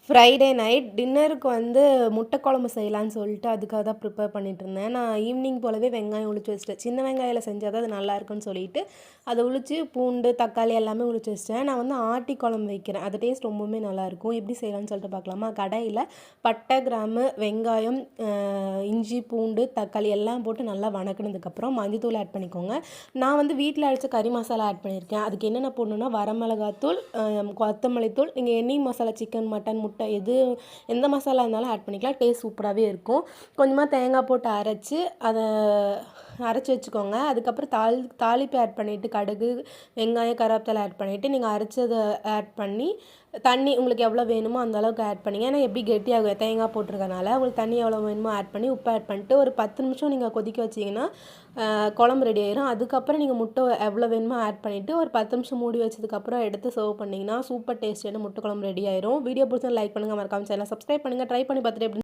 Friday night டின்னருக்கு வந்து முட்டை குழம்பு செய்யலான்னு சொல்லிட்டு அதுக்காக தான் ப்ரிப்பேர் பண்ணிகிட்ருந்தேன். நான் ஈவினிங் போலவே வெங்காயம் உளிச்சு வச்சுட்டேன். சின்ன வெங்காயத்தில் செஞ்சால் தான் அது நல்லாயிருக்குன்னு சொல்லிட்டு அதை உளிச்சு பூண்டு, தக்காளி எல்லாமே உளிச்சு வச்சுட்டேன். நான் வந்து ஆட்டி குழம்பு வைக்கிறேன். அது டேஸ்ட் ரொம்பவுமே நல்லாயிருக்கும். எப்படி செய்யலான்னு சொல்லிட்டு பார்க்கலாமா? கடாயில் பட்டை, கிராம்பு, வெங்காயம், இஞ்சி, பூண்டு, தக்காளி எல்லாம் போட்டு நல்லா வணக்கினதுக்கப்புறம் மஞ்சத்தூள் ஆட் பண்ணிக்கோங்க. நான் வந்து வீட்டில் அரைச்ச கறி மசாலா ஆட் பண்ணியிருக்கேன். அதுக்கு என்னென்ன போடணுன்னா வரமிளகாத்தூள், கொத்தமல்லி தூள், நீங்கள் எண்ணெய் மசாலா சிக்கன், மட்டன், முட்டை எந்த மசாலா இருந்தாலும் ஆட் பண்ணிக்கலாம். டேஸ்ட் சூப்பராகவே இருக்கும். கொஞ்சமாக தேங்காய் போட்டு அரைச்சி வச்சுக்கோங்க. அதுக்கப்புறம் தாளிப்பு ஆட் பண்ணிவிட்டு கடுகு, வெங்காயம், கருவேப்பிலை ஆட் பண்ணிவிட்டு நீங்கள் அரைச்சதை ஆட் பண்ணி தண்ணி உங்களுக்கு எவ்வளோ வேணுமோ அந்த அளவுக்கு ஆட் பண்ணிங்க. ஏன்னா எப்படி கெட்டியாகும் தேங்காய் போட்டிருக்கனால உங்களுக்கு தண்ணி எவ்வளோ வேணுமோ ஆட் பண்ணி உப்பு ஆட் பண்ணிட்டு ஒரு 10 நிமிஷம் நீங்கள் கொதிக்க வச்சிங்கன்னா குழம்பு ரெடி ஆயிரும். அதுக்கப்புறம் நீங்கள் முட்டை எவ்வளோ வேணுமோ ஆட் பண்ணிவிட்டு ஒரு 10 நிமிஷம் மூடி வச்சதுக்கப்புறம் எடுத்து சர்வ் பண்ணிங்கன்னா சூப்பர் டேஸ்டியான முட்டை குழம்பு ரெடி ஆயிரும். வீடியோ பிடிச்சா லைக் பண்ணுங்கள், மறக்காம சேனலை சப்ஸ்கிரைப் பண்ணுங்கள். ட்ரை பண்ணி பார்த்துட்டு எப்படி